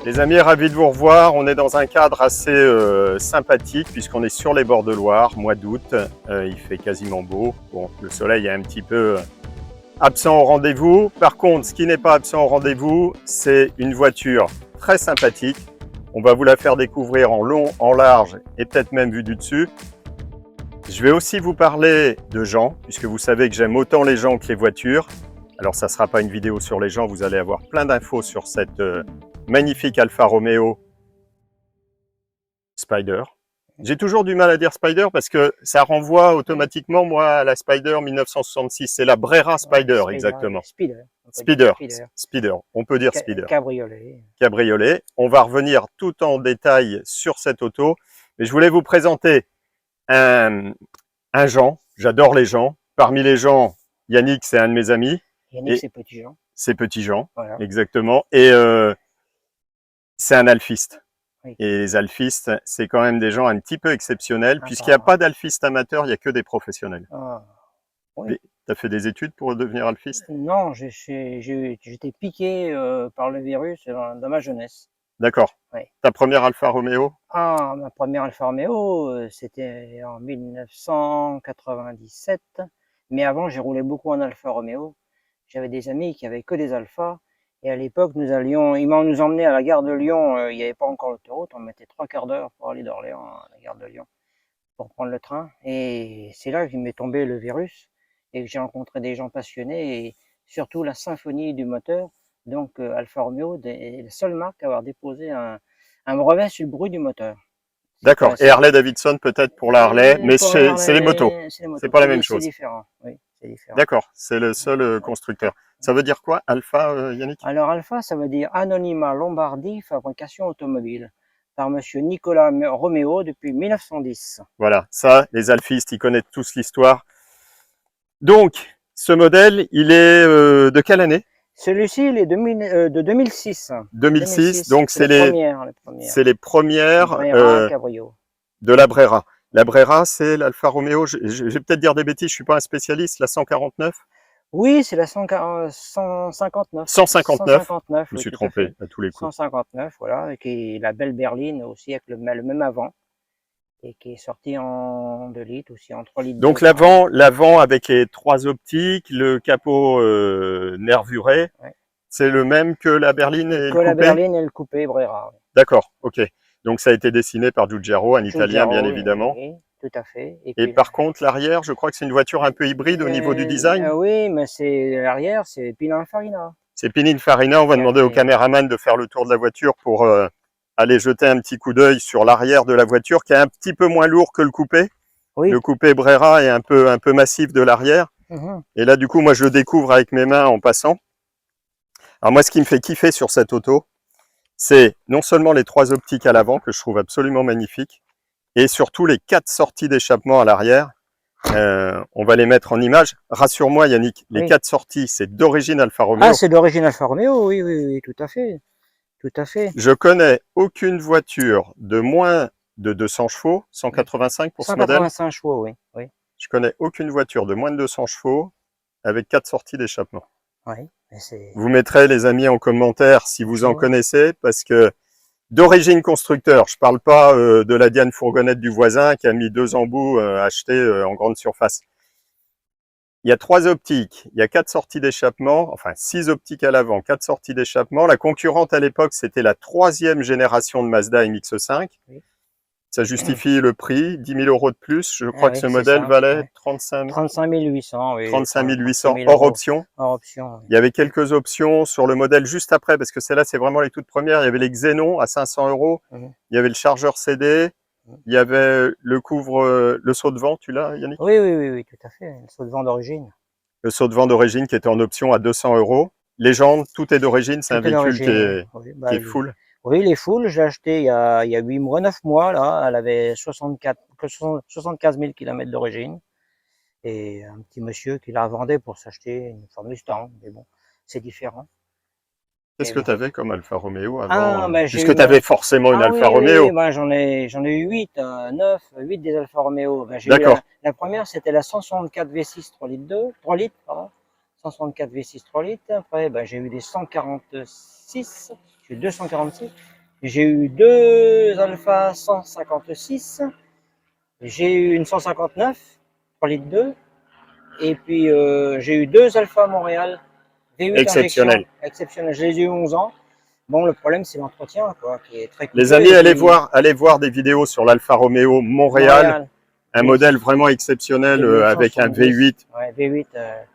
Les amis, ravi de vous revoir. On est dans un cadre assez sympathique puisqu'on est sur les bords de Loire, mois d'août. Il fait quasiment beau. Bon, le soleil est un petit peu absent au rendez-vous. Par contre, ce qui n'est pas absent au rendez-vous, c'est une voiture très sympathique. On va vous la faire découvrir en long, en large et peut-être même vue du dessus. Je vais aussi vous parler de gens, puisque vous savez que j'aime autant les gens que les voitures. Alors ça ne sera pas une vidéo sur les gens, vous allez avoir plein d'infos sur cette magnifique Alfa Romeo Spider. J'ai toujours du mal à dire Spider parce que ça renvoie automatiquement, moi, à la Spider 1966. C'est la Brera Spider, exactement. Spider. On peut dire Spider. Cabriolet. Cabriolet. On va revenir tout en détail sur cette auto. Mais je voulais vous présenter un Jean. J'adore les gens. Parmi les gens, Yannick, c'est un de mes amis. Yannick, c'est Petit Jean. C'est Petit Jean, voilà. Exactement. Et c'est un alphiste. Oui. Et les alphistes, c'est quand même des gens un petit peu exceptionnels, puisqu'il n'y a pas d'alphiste amateur, il n'y a que des professionnels. Oui. Tu as fait des études pour devenir alphiste? Non, j'étais piqué par le virus dans ma jeunesse. D'accord. Oui. Ta première Alfa Romeo? Ma première Alfa Romeo, c'était en 1997. Mais avant, j'ai roulé beaucoup en Alfa Romeo. J'avais des amis qui avaient que des Alphas. Et à l'époque, ils nous emmenaient à la gare de Lyon. Il n'y avait pas encore l'autoroute. On mettait 3/4 d'heure pour aller d'Orléans à la gare de Lyon pour prendre le train. Et c'est là qu'il m'est tombé le virus et que j'ai rencontré des gens passionnés et surtout la symphonie du moteur. Donc Alfa Romeo est la seule marque à avoir déposé un brevet sur le bruit du moteur. D'accord. Et Harley Davidson peut-être pour la Harley, mais c'est les motos. C'est pas la même chose. C'est différent. Oui, c'est différent. D'accord. C'est le seul constructeur. Ça veut dire quoi, Alfa, Yannick? Alors Alfa, ça veut dire Anonymat Lombardie Fabrication Automobile, par monsieur Nicolas Romeo depuis 1910. Voilà, ça, les alphistes, ils connaissent tous l'histoire. Donc, ce modèle, il est de quelle année? Celui-ci, il est de 2006. 2006, donc c'est les premières de la Brera. La Brera, c'est l'Alfa Romeo, je vais peut-être dire des bêtises, je ne suis pas un spécialiste, la 149? Oui, c'est la 159. 159, je me suis trompé à tous les coups. 159, voilà, et qui est la belle berline aussi avec le même avant, et qui est sortie en 2 litres, aussi en 3 litres. Donc l'avant avec les 3 optiques, le capot nervuré, ouais. C'est le même que la berline et le coupé? Que la berline et le coupé Brera. Oui. D'accord, ok. Donc ça a été dessiné par Giugiaro, un Italien bien évidemment. Oui, tout à fait. Et par contre, l'arrière, je crois que c'est une voiture un peu hybride au niveau du design. Oui, mais c'est l'arrière, c'est Pininfarina. C'est Pininfarina. On va demander au caméraman de faire le tour de la voiture pour aller jeter un petit coup d'œil sur l'arrière de la voiture, qui est un petit peu moins lourd que le coupé. Oui. Le coupé Brera est un peu massif de l'arrière. Et là, du coup, moi, je le découvre avec mes mains en passant. Alors moi, ce qui me fait kiffer sur cette auto, c'est non seulement les 3 optiques à l'avant, que je trouve absolument magnifiques, et surtout les 4 sorties d'échappement à l'arrière. On va les mettre en image. Rassure-moi Yannick, les 4 sorties, c'est d'origine Alfa Romeo. Ah, c'est d'origine Alfa Romeo, oui, tout à fait. Tout à fait. Je connais aucune voiture de moins de 200 chevaux, 185 pour ce modèle. 185 chevaux, oui. Je connais aucune voiture de moins de 200 chevaux avec 4 sorties d'échappement. Oui. Vous mettrez les amis en commentaire si vous en connaissez, parce que d'origine constructeur, je ne parle pas de la Diane fourgonnette du voisin qui a mis 2 embouts achetés en grande surface. Il y a 3 optiques, il y a 4 sorties d'échappement, enfin 6 optiques à l'avant, 4 sorties d'échappement. La concurrente à l'époque, c'était la 3e génération de Mazda MX-5. Oui. Ça justifie le prix, 10 000 € de plus. Je crois que ce modèle valait 35 800. Oui. 35 800 hors option. Hors option, oui. Il y avait quelques options sur le modèle juste après, parce que celle-là, c'est vraiment les toutes premières. Il y avait les Xenon à 500 €. Il y avait le chargeur CD. Il y avait le couvre, le saut de vent, tu l'as, Yannick? Oui, tout à fait. Le saut de vent d'origine. Le saut de vent d'origine qui était en option à 200 €. Les jantes, tout est d'origine. C'est un véhicule qui est full. Oui, les full, je l'ai acheté il y a 9 mois, là. Elle avait 75 000 km d'origine. Et un petit monsieur qui la vendait pour s'acheter une Ford Mustang. Mais bon, c'est différent. Qu'est-ce que tu avais comme Alfa Romeo avant? Puisque tu avais forcément une Alfa Romeo. Oui, j'en ai eu 8 des Alfa Romeo. D'accord. La première, c'était la 164 V6 3 litres, pardon. 164 V6 3 litres. Après, j'ai eu des 146, j'ai eu 246. J'ai eu deux Alpha 156. J'ai eu une 159, 3 litres 2. Et puis, j'ai eu deux Alpha Montréal V8 injection Exceptionnel. exceptionnelle. Je les ai eu 11 ans. Bon, le problème, c'est l'entretien, quoi, qui est très Les coûteux. amis, Et puis, allez voir des vidéos sur l'Alfa Romeo Montréal, Montréal, un de, modèle vraiment exceptionnel de avec un 1970. V8. Ouais, V8,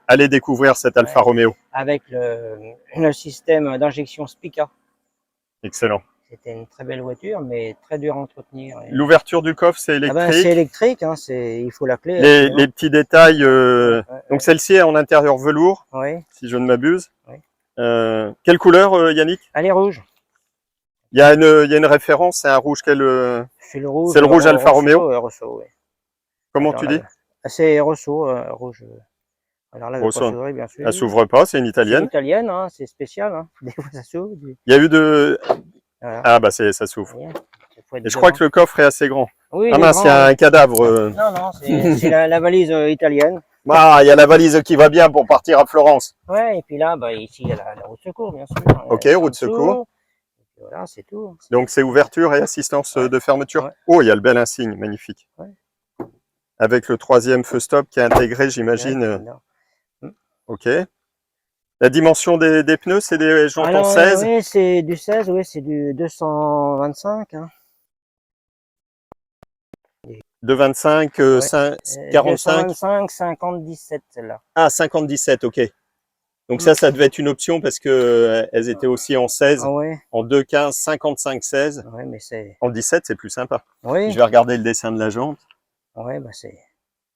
Allez découvrir cet Alfa ouais, Romeo. avec le système d'injection Spica. Excellent. C'était une très belle voiture, mais très dure à entretenir. Et... L'ouverture du coffre, c'est Ah ben, c'est électrique. électrique, hein, il faut la clé. Les petits détails. Donc celle-ci est en intérieur velours, ouais, si je ne m'abuse. ouais. Quelle couleur, Yannick? Elle est rouge. Il y a une référence, c'est un rouge quel C'est le rouge. C'est le rouge Alfa Romeo. Rosso, ouais. Comment Alors, tu là, dis? c'est Rosso, rouge. Alors là, elle ne veut pas Rosso. s'ouvrir, bien sûr. Elle s'ouvre pas, c'est une C'est une italienne. italienne, hein, c'est spécial. Hein. Des fois, ça s'ouvre. Il y a eu de... Voilà. Ah bah ça s'ouvre. Et je crois que le coffre est assez grand. Oui, ah mince, il y a un cadavre. Non, non, c'est la valise italienne. Ah, il y a la valise qui va bien pour partir à Florence. Ouais, et puis là, bah, ici, il y a la roue de secours, bien sûr. Ok, roue de secours. Et voilà, c'est tout. Donc c'est ouverture et assistance de fermeture. Ouais. Oh, il y a le bel insigne, magnifique. Ouais. Avec le troisième feu stop qui est intégré, j'imagine. Ok. La dimension des pneus, c'est des jantes en 16? Oui, c'est du 16, oui, c'est du 225. Hein. 225, 45. 225, 50, 17, celle-là. Ah, 50-17, ok. Donc ça devait être une option parce que elles étaient aussi en 16, Ah ouais. en 2,15, 55-16. Ouais, mais c'est... En 17, c'est plus sympa. Oui. Je vais regarder le dessin de la jante. Ouais, bah c'est...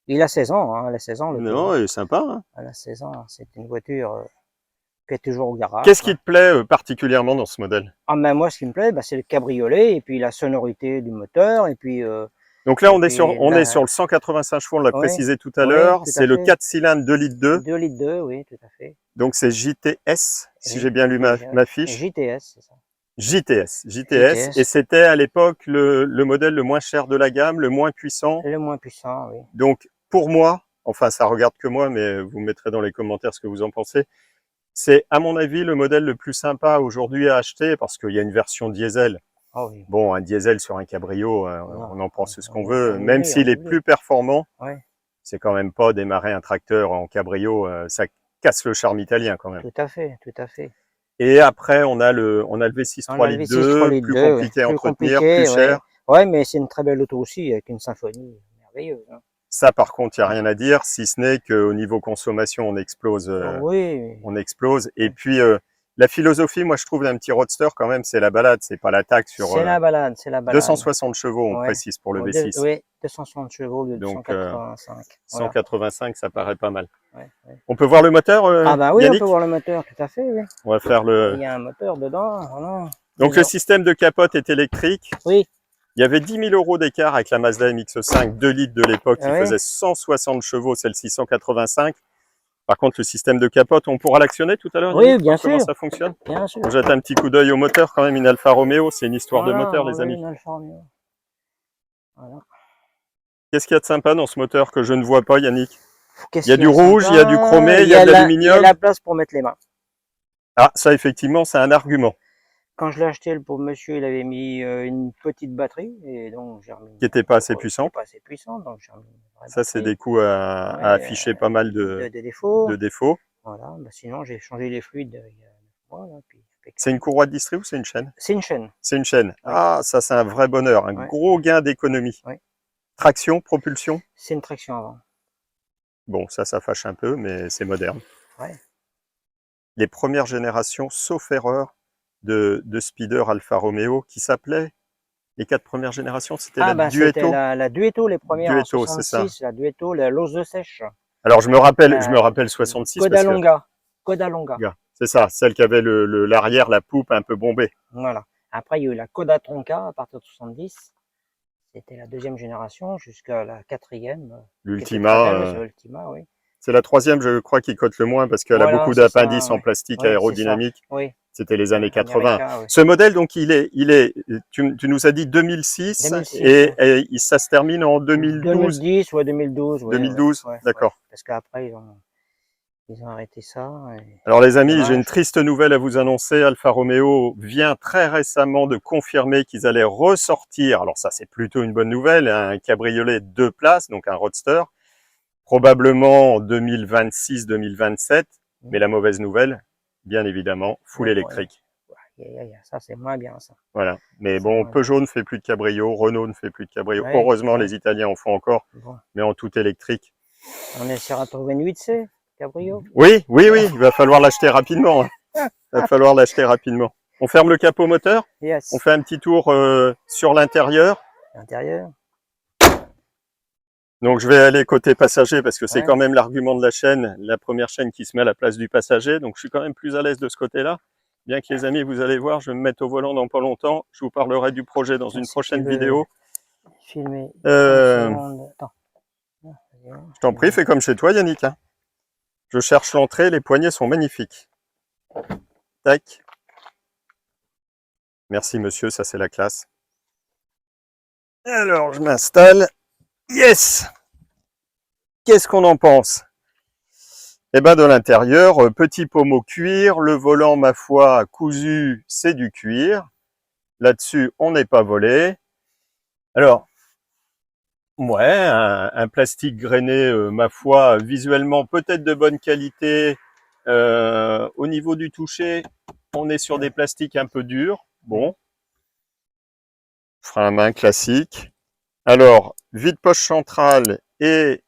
Il a 16 ans, hein, elle a 16 ans. Non, il est sympa. Hein. Elle a 16 ans, c'est une voiture qui est toujours au garage. Qu'est-ce qui te plaît particulièrement dans ce modèle? Ah ben moi, ce qui me plaît, bah, c'est le cabriolet, et puis la sonorité du moteur, et puis... Donc là, on est sur le 185 chevaux, on l'a précisé tout à l'heure. C'est le 4 cylindres 2 litres 2. 2 litres 2, oui, tout à fait. Donc c'est JTS, si j'ai bien lu ma fiche. JTS, c'est ça. JTS. Et c'était à l'époque le modèle le moins cher de la gamme, le moins puissant. Le moins puissant, oui. Donc pour moi, enfin ça regarde que moi, mais vous mettrez dans les commentaires ce que vous en pensez. C'est à mon avis le modèle le plus sympa aujourd'hui à acheter parce qu'il y a une version diesel. Oh oui. Bon, un diesel sur un cabrio, on en pense ce qu'on veut, même s'il est plus performant. Ouais. C'est quand même pas démarrer un tracteur en cabrio, ça casse le charme italien quand même. Tout à fait, tout à fait. Et après, on a le V6 3 litres 2, plus compliqué à entretenir, plus cher. Ouais, mais c'est une très belle auto aussi, avec une symphonie merveilleuse. Hein. Ça, par contre, il n'y a rien à dire, si ce n'est qu'au niveau consommation, on explose. Oui. On explose. Et puis, la philosophie, moi, je trouve d'un petit roadster, quand même, c'est la balade, c'est pas l'attaque sur... C'est la balade, c'est la balade. 260 chevaux, on précise, pour le V6. Oui, 260 chevaux, le donc, 185. 185, ça paraît pas mal. Ouais. On peut voir le moteur, ah bah oui, Yannick? On peut voir le moteur, tout à fait, oui. On va faire le... Il y a un moteur dedans, voilà. Donc, le système de capote est électrique. Oui. Il y avait 10 000 € d'écart avec la Mazda MX-5 2 litres de l'époque qui faisait 160 chevaux, celle-ci 185. Par contre, le système de capote, on pourra l'actionner tout à l'heure? Oui, bien sûr. Comment ça fonctionne? Bien sûr. On jette un petit coup d'œil au moteur, quand même, une Alfa Romeo, c'est une histoire de moteur, les amis. Une Alfa Romeo. Voilà. Qu'est-ce qu'il y a de sympa dans ce moteur que je ne vois pas, Yannick? Il y a du rouge, il y a du chromé, il y a de l'aluminium. Il y a la place pour mettre les mains. Ah, ça, effectivement, c'est un argument. Quand je l'ai acheté, le pauvre monsieur, il avait mis une petite batterie, et donc j'ai remis... Qui n'était pas assez puissant. Pas assez puissant, donc j'ai remis ça, c'est des coups à afficher pas mal de défauts. Voilà, bah sinon j'ai changé les fluides il y a 9 mois. C'est une courroie de distri ou c'est une chaîne? C'est une chaîne. C'est une chaîne. Ouais. Ah, ça c'est un vrai bonheur, un gros gain d'économie. Ouais. Traction, propulsion? C'est une traction avant. Bon, ça fâche un peu, mais c'est moderne. Ouais. Les premières générations, sauf erreur, de speeder Alfa Romeo qui s'appelait, les 4 premières générations, c'était la Duetto. La Duetto, les premières, Duetto, en 66, la Duetto, la Lose de Sèche. Alors je me rappelle 66. Codalonga. C'est ça, celle qui avait l'arrière, la poupe un peu bombée. Voilà. Après, il y a eu la Coda Tronca à partir de 70. C'était la 2e génération jusqu'à la 4e. L'Ultima. Oui. C'est la 3e, je crois, qui cote le moins parce qu'elle a beaucoup d'appendices en plastique aérodynamique. Oui. C'était les années 80. Ce modèle, donc, tu nous as dit 2006, et ça se termine en 2012. 2010 ou 2012. 2012, d'accord. Parce qu'après, Ils ont arrêté ça. Alors les amis, Dommage. j'ai une triste nouvelle à vous annoncer. Alfa Romeo vient très récemment de confirmer qu'ils allaient ressortir, alors ça c'est plutôt une bonne nouvelle, un cabriolet 2 places, donc un roadster, probablement en 2026-2027. Mais la mauvaise nouvelle, bien évidemment, full électrique. Ça, c'est moins bien, ça. Voilà. Mais bon, Peugeot ne fait plus de cabrio, Renault ne fait plus de cabrio. Ouais, Heureusement, ouais. les Italiens en font encore, Bon. mais en tout électrique. On essaiera de trouver une 8C, cabrio. Oui, oui, oui, il va falloir l'acheter rapidement. Il va falloir l'acheter rapidement. On ferme le capot moteur, Yes. on fait un petit tour sur l'intérieur. L'intérieur. Donc je vais aller côté passager parce que c'est Ouais. quand même l'argument de la chaîne, la première chaîne qui se met à la place du passager. Donc je suis quand même plus à l'aise de ce côté-là. Bien que les amis, vous allez voir, je vais me mettre au volant dans pas longtemps. Je vous parlerai du projet dans une prochaine vidéo. Filmer. Je t'en prie, fais comme chez toi Yannick. Hein. Je cherche l'entrée, les poignées sont magnifiques. Tac. Merci monsieur, ça c'est la classe. Alors je m'installe. Yes! Qu'est-ce qu'on en pense? Eh ben de l'intérieur, petit pommeau cuir, le volant, ma foi, cousu, c'est du cuir. Là-dessus, on n'est pas volé. Alors, ouais, un plastique grainé, ma foi, visuellement peut-être de bonne qualité. Au niveau du toucher, on est sur des plastiques un peu durs. Bon. Frein à main classique. Alors, vide-poche centrale et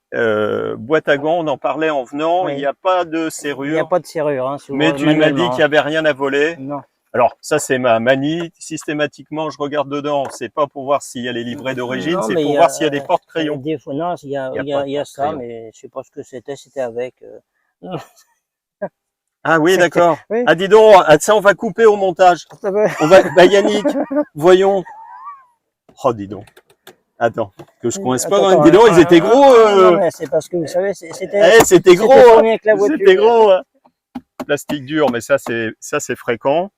boîte à gants, on en parlait en venant, il n'y a pas de serrure. Il n'y a pas de serrure. Hein, mais tu m'as dit qu'il n'y avait rien à voler. Non. Alors, ça c'est ma manie. Systématiquement, je regarde dedans. C'est pas pour voir s'il y a les livrets d'origine, c'est pour voir s'il y a des porte-crayons. Non, il y a ça, mais je sais pas ce que c'était. C'était avec... Ah oui, d'accord. Oui. Ah dis donc, ça on va couper au montage. On va, bah Yannick, voyons. Oh dis donc. Attends, que je coince pas. Dis donc, ils étaient gros. Non, mais c'est parce que vous savez, c'était gros. C'était gros. Plastique dur, mais ça c'est fréquent.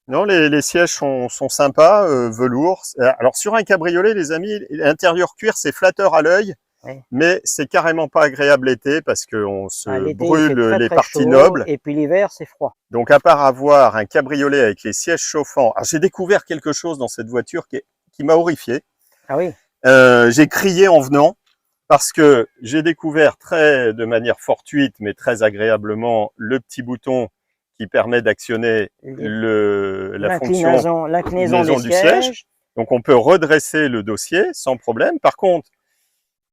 Non, les sièges sont sympas, velours. Alors sur un cabriolet, les amis, l'intérieur cuir c'est flatteur à l'œil, oui. Mais c'est carrément pas agréable l'été parce qu'on se brûle les parties nobles. Et puis l'hiver c'est froid. Donc à part avoir un cabriolet avec les sièges chauffants, j'ai découvert quelque chose dans cette voiture qui m'a horrifié. Ah oui. J'ai crié en venant parce que j'ai découvert de manière fortuite mais très agréablement le petit bouton qui permet d'actionner la fonction l'inclinaison du siège. Donc on peut redresser le dossier sans problème. Par contre,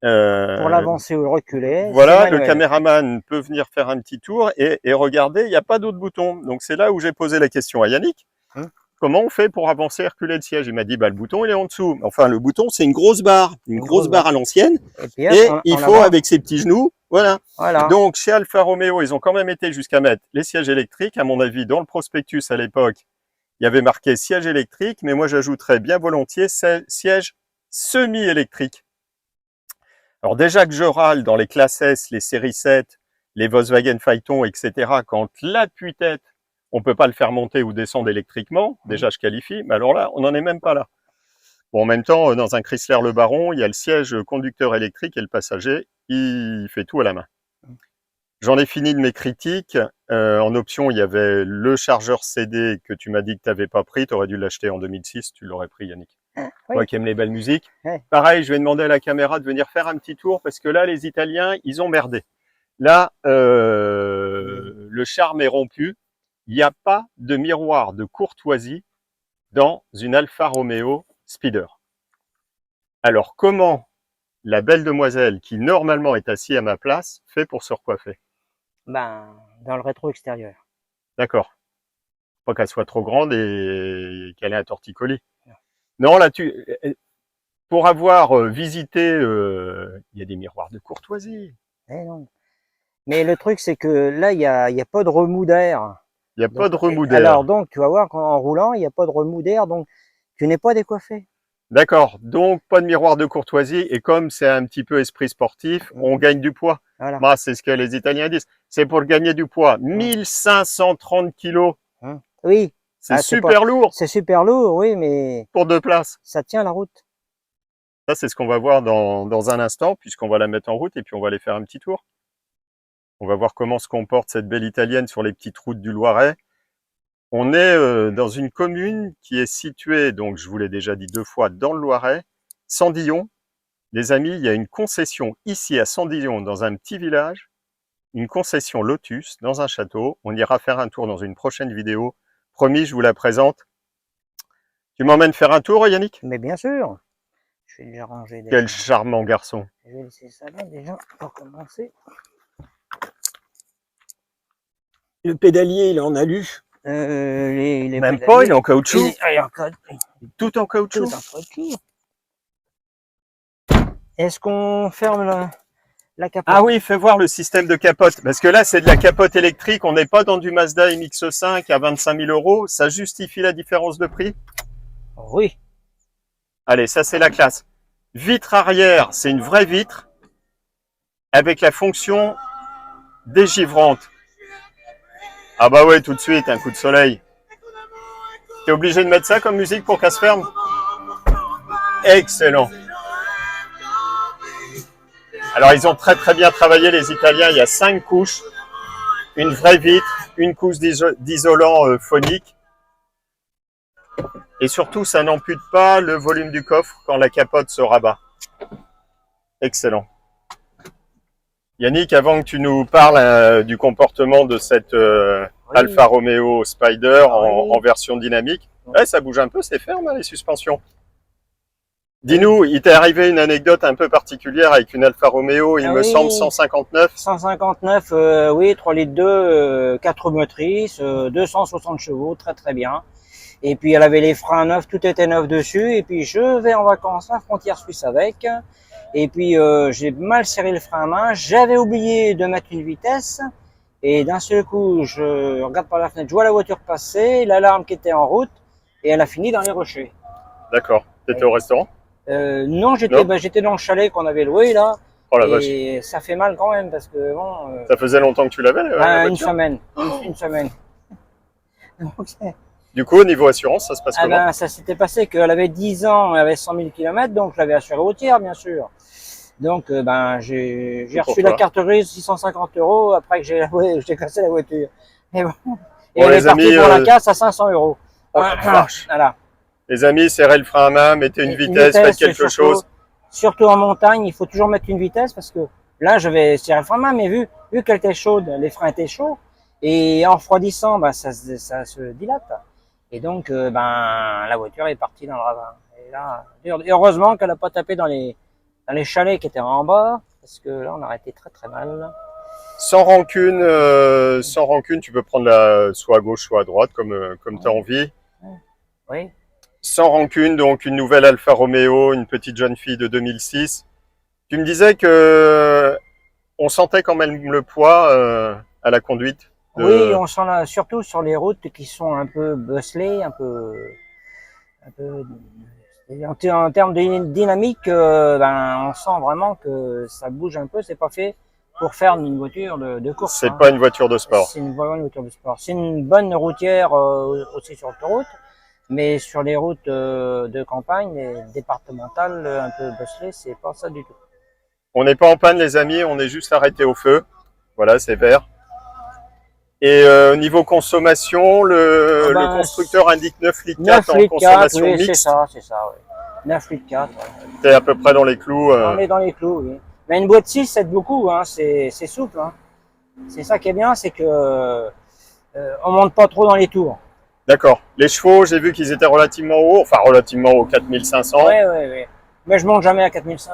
pour l'avancer ou le reculer, voilà, le caméraman peut venir faire un petit tour et regardez, il n'y a pas d'autre bouton. Donc c'est là où j'ai posé la question à Yannick. Comment on fait pour avancer et reculer le siège? Il m'a dit, bah, le bouton, il est en dessous. Enfin, le bouton, c'est une grosse barre à l'ancienne. Et il faut, avec ses petits genoux, voilà. Donc, chez Alfa Romeo, ils ont quand même été jusqu'à mettre les sièges électriques. À mon avis, dans le prospectus à l'époque, il y avait marqué siège électrique, mais moi, j'ajouterais bien volontiers siège semi-électrique. Alors, déjà que je râle dans les classes S, les séries 7, les Volkswagen Phaeton, etc., quand l'appui-tête, on peut pas le faire monter ou descendre électriquement. Déjà, je qualifie. Mais alors là, on n'en est même pas là. Bon, en même temps, dans un Chrysler Le Baron, il y a le siège conducteur électrique et le passager, il fait tout à la main. J'en ai fini de mes critiques. En option, il y avait le chargeur CD que tu m'as dit que tu n'avais pas pris. Tu aurais dû l'acheter en 2006. Tu l'aurais pris, Yannick. Toi qui aimes les belles musiques. Pareil, je vais demander à la caméra de venir faire un petit tour parce que là, les Italiens, ils ont merdé. Là, le charme est rompu. Il n'y a pas de miroir de courtoisie dans une Alfa Romeo Speeder. Alors, comment la belle demoiselle, qui normalement est assise à ma place, fait pour se recoiffer? Ben, dans le rétro extérieur. D'accord. Pas qu'elle soit trop grande et qu'elle ait un torticolis. Non, là, pour avoir visité, il y a des miroirs de courtoisie. Non. Mais le truc, c'est que là, il y a pas de remous d'air. Il n'y a pas de remous d'air. Alors donc, tu vas voir qu'en roulant, il n'y a pas de remous d'air, donc tu n'es pas décoiffé. D'accord, donc pas de miroir de courtoisie, et comme c'est un petit peu esprit sportif, on gagne du poids. Voilà. Bah, c'est ce que les Italiens disent, c'est pour gagner du poids. 1530 kilos. Oui. C'est super lourd. C'est super lourd, oui, mais... Pour 2 places. Ça tient la route. Ça, c'est ce qu'on va voir dans un instant, puisqu'on va la mettre en route, et puis on va aller faire un petit tour. On va voir comment se comporte cette belle italienne sur les petites routes du Loiret. On est dans une commune qui est située, donc je vous l'ai déjà dit 2 fois, dans le Loiret, Sandillon. Les amis, il y a une concession ici à Sandillon, dans un petit village, une concession Lotus, dans un château. On ira faire un tour dans une prochaine vidéo. Promis, je vous la présente. Tu m'emmènes faire un tour, Yannick? Mais bien sûr. Je vais déjà ranger. Quel charmant garçon. Je vais laisser ça là déjà pour commencer. Le pédalier, il est en alu. Les Même pas, il est en caoutchouc. Tout en caoutchouc. Tout en caoutchouc. Est-ce qu'on ferme la capote? Ah oui, fais voir le système de capote. Parce que là, c'est de la capote électrique. On n'est pas dans du Mazda MX-5 à 25 000 €. Ça justifie la différence de prix? Oui. Allez, ça, c'est la classe. Vitre arrière, c'est une vraie vitre avec la fonction dégivrante. Ah bah ouais, tout de suite, un coup de soleil. T'es obligé de mettre ça comme musique pour qu'elle se ferme? Excellent. Alors, ils ont très bien travaillé, les Italiens. Il y a 5 couches, une vraie vitre, une couche d'isolant phonique. Et surtout, ça n'ampute pas le volume du coffre quand la capote se rabat. Excellent. Yannick, avant que tu nous parles du comportement de cette Oui. Alfa Romeo Spider Oui. en version dynamique, ouais, ça bouge un peu, c'est ferme, hein, les suspensions. Dis-nous, il t'est arrivé une anecdote un peu particulière avec une Alfa Romeo, il me semble 159. 159, oui, 3 litres 2, 4 motrices, 260 chevaux, très bien. Et puis elle avait les freins neufs, tout était neuf dessus. Et puis je vais en vacances à Frontière Suisse avec. Et puis j'ai mal serré le frein à main. J'avais oublié de mettre une vitesse. Et d'un seul coup, je regarde par la fenêtre, je vois la voiture passer, l'alarme qui était en route. Et elle a fini dans les rochers. D'accord. T'étais au restaurant? Non, j'étais dans le chalet qu'on avait loué là. Oh la et vache. ça fait mal quand même parce que bon. Ça faisait longtemps que tu l'avais, la Une voiture? semaine. Une semaine. Donc, Du coup, au niveau assurance, ça se passe comment? ça s'était passé qu'elle avait 10 ans, elle avait 100 000 km, donc je l'avais assurée au tiers, bien sûr. Donc, j'ai reçu la carte grise 650 € après que j'ai cassé la voiture. Et bon. Et Bon, elle est les partie amis, pour la casse à 500 €. Oh, la vache. Voilà. Les amis, serrez le frein à main, mettez une vitesse, faites quelque chose. Surtout en montagne, il faut toujours mettre une vitesse parce que là, je vais serrer le frein à main, mais vu qu'elle était chaude, les freins étaient chauds, et en refroidissant, ça se dilate. Et donc, la voiture est partie dans le ravin. Et là, heureusement qu'elle n'a pas tapé dans les chalets qui étaient en bas, parce que là, on aurait été très mal. Sans rancune, tu peux prendre soit à gauche, soit à droite, comme tu as envie. Oui. Sans rancune, donc une nouvelle Alfa Romeo, une petite jeune fille de 2006. Tu me disais que on sentait quand même le poids à la conduite. Oui, on sent surtout sur les routes qui sont un peu bosselées, un peu en termes de dynamique, on sent vraiment que ça bouge un peu. C'est pas fait pour faire une voiture de course. C'est pas une voiture de sport. C'est une voiture de sport. C'est une bonne routière aussi sur l'autoroute, mais sur les routes de campagne, les départementales un peu bosselées, c'est pas ça du tout. On n'est pas en panne, les amis, on est juste arrêté au feu. Voilà, c'est vert. Et niveau consommation, le constructeur indique 9 litres 4 en consommation oui, mixte. C'est ça, oui. 9 litres 4. Ouais. T'es à peu près dans les clous. On est dans les clous, oui. Mais une boîte 6, c'est beaucoup, hein. C'est souple. Hein. C'est ça qui est bien, c'est que on monte pas trop dans les tours. D'accord. Les chevaux, j'ai vu qu'ils étaient relativement hauts, enfin relativement hauts, 4500. Oui. Mais je monte jamais à 4500.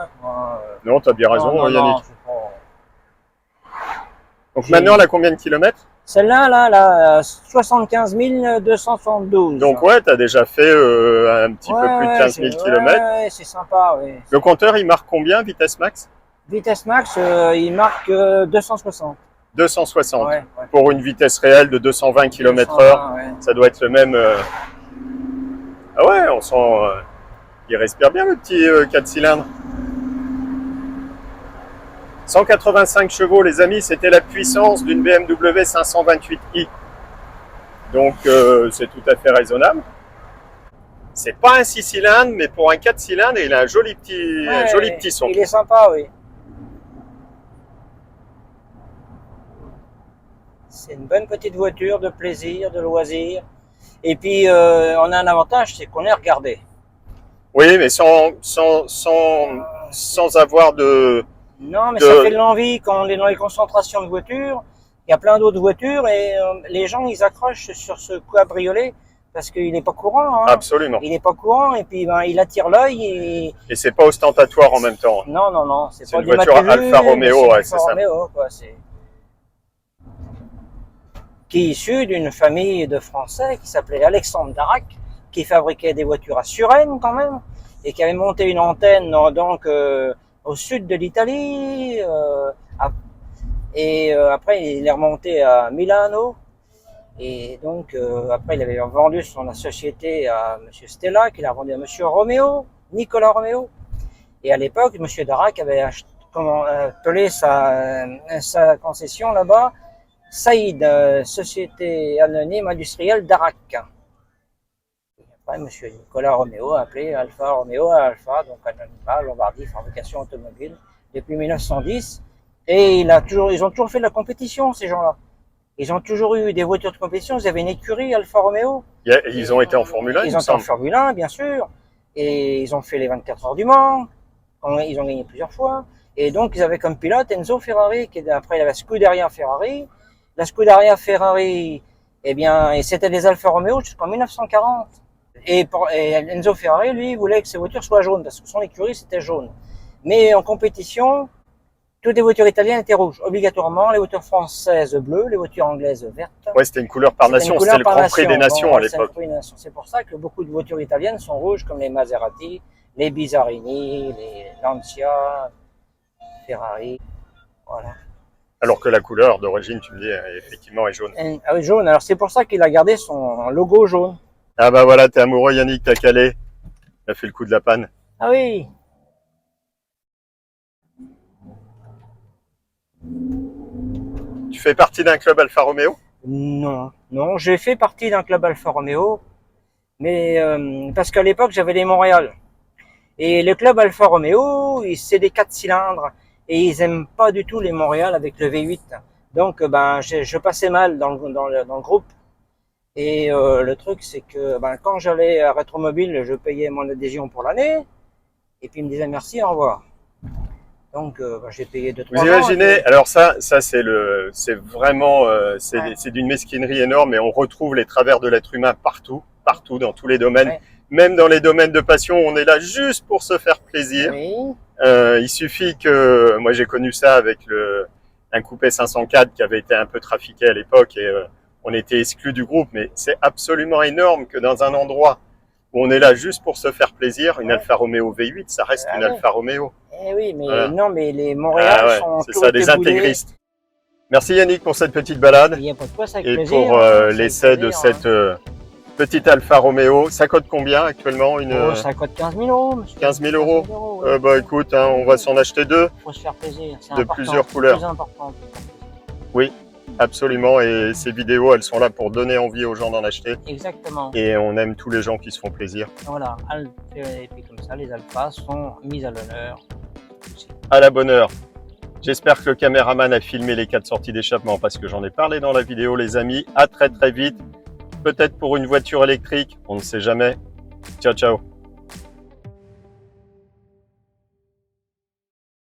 Non, t'as bien raison, non, Yannick. pas... Donc maintenant, elle a combien de kilomètres? Celle-là, là, 75 272. Donc ouais, tu as déjà fait un petit peu plus de 15 000 km. Ouais, c'est sympa, oui. Le compteur, il marque combien, vitesse max? Vitesse max, il marque 260. 260. Ouais. Pour une vitesse réelle de 220 km/h, ouais. Ça doit être le même... Ah ouais, on sent... il respire bien, le petit 4 cylindres. 185 chevaux, les amis, c'était la puissance d'une BMW 528i. Donc, c'est tout à fait raisonnable. C'est pas un 6 cylindres, mais pour un 4 cylindres, il a un joli petit son. Il est sympa, oui. C'est une bonne petite voiture de plaisir, de loisir. Et puis, on a un avantage, c'est qu'on est regardé. Oui, mais sans avoir de... Non, mais ça fait de l'envie quand on est dans les concentrations de voitures. Il y a plein d'autres voitures et les gens, ils accrochent sur ce cabriolet parce qu'il n'est pas courant. Hein. Absolument. Il n'est pas courant et puis il attire l'œil. Et c'est pas ostentatoire en même temps. Non, non, non. C'est pas une voiture Alfa Romeo, ouais, c'est ça. Romeo, quoi, qui est issu d'une famille de Français qui s'appelait Alexandre Darac, qui fabriquait des voitures à Suresnes quand même, et qui avait monté une antenne donc au sud de l'Italie, après il est remonté à Milano, et donc après il avait vendu son société à Monsieur Stella, qu'il a vendu à Monsieur Romeo, Nicolas Romeo, et à l'époque Monsieur Darac avait appelé sa concession là-bas Saïd, Société Anonyme Industrielle Darac. Après, M. Nicolas Romeo a appelé Alfa Romeo à Alfa, donc Anonymat, Lombardie, fabrication automobile, depuis 1910. Et ils ont toujours fait de la compétition, ces gens-là. Ils ont toujours eu des voitures de compétition. Ils avaient une écurie Alfa Romeo. Ils ont été en Formule 1, ils ont été en Formule 1, bien sûr. Et ils ont fait les 24 heures du Mans. Ils ont gagné plusieurs fois. Et donc, ils avaient comme pilote Enzo Ferrari, après, il avait Scuderia Ferrari. La Scuderia Ferrari, eh bien, et c'était des Alfa Romeo jusqu'en 1940. Et Enzo Ferrari, lui, voulait que ses voitures soient jaunes, parce que son écurie, c'était jaune. Mais en compétition, toutes les voitures italiennes étaient rouges, obligatoirement. Les voitures françaises bleues, les voitures anglaises vertes. Ouais, c'était une couleur par nation, c'était le Grand Prix des Nations à l'époque. C'est pour ça que beaucoup de voitures italiennes sont rouges, comme les Maserati, les Bizarini, les Lancia, Ferrari, voilà. Alors que la couleur d'origine, tu me dis, effectivement, est jaune. Ah oui, jaune. Alors c'est pour ça qu'il a gardé son logo jaune. Ah bah voilà, t'es amoureux Yannick, t'as calé. T'as fait le coup de la panne. Ah oui. Tu fais partie d'un club Alfa Romeo? Non, non, j'ai fait partie d'un club Alfa Romeo, mais parce qu'à l'époque j'avais les Montréal. Et le club Alfa Romeo, c'est des 4 cylindres. Et ils aiment pas du tout les Montréal avec le V8. Donc, je passais mal dans le groupe. Et le truc, c'est que quand j'allais à Rétromobile, je payais mon adhésion pour l'année. Et puis, ils me disaient merci, au revoir. Donc, j'ai payé 2-3 ans. Vous imaginez, alors ça c'est vraiment, c'est d'une mesquinerie énorme et on retrouve les travers de l'être humain partout, dans tous les domaines. Ouais. Même dans les domaines de passion, on est là juste pour se faire plaisir. Oui. Il suffit que, moi j'ai connu ça avec un coupé 504 qui avait été un peu trafiqué à l'époque et on était exclus du groupe, mais c'est absolument énorme que dans un endroit où on est là juste pour se faire plaisir, une Alfa Romeo V8, ça reste une Alfa Romeo. Eh oui, mais voilà. Non, mais les Montréal sont c'est ça, des intégristes. Merci Yannick pour cette petite balade et plaisir, pour l'essai de cette petite Alfa Romeo. Ça coûte combien actuellement ça coûte 15 000 euros. Monsieur. 15 000 euros. Ouais. Écoute, hein, on va s'en acheter deux. Faut se faire plaisir. De plusieurs couleurs. C'est important. Oui, absolument. Et ces vidéos, elles sont là pour donner envie aux gens d'en acheter. Exactement. Et on aime tous les gens qui se font plaisir. Voilà. Et puis comme ça, les Alphas sont mises à l'honneur. À la bonne heure. J'espère que le caméraman a filmé les 4 sorties d'échappement parce que j'en ai parlé dans la vidéo, les amis. À très vite. Peut-être pour une voiture électrique, on ne sait jamais. Ciao, ciao.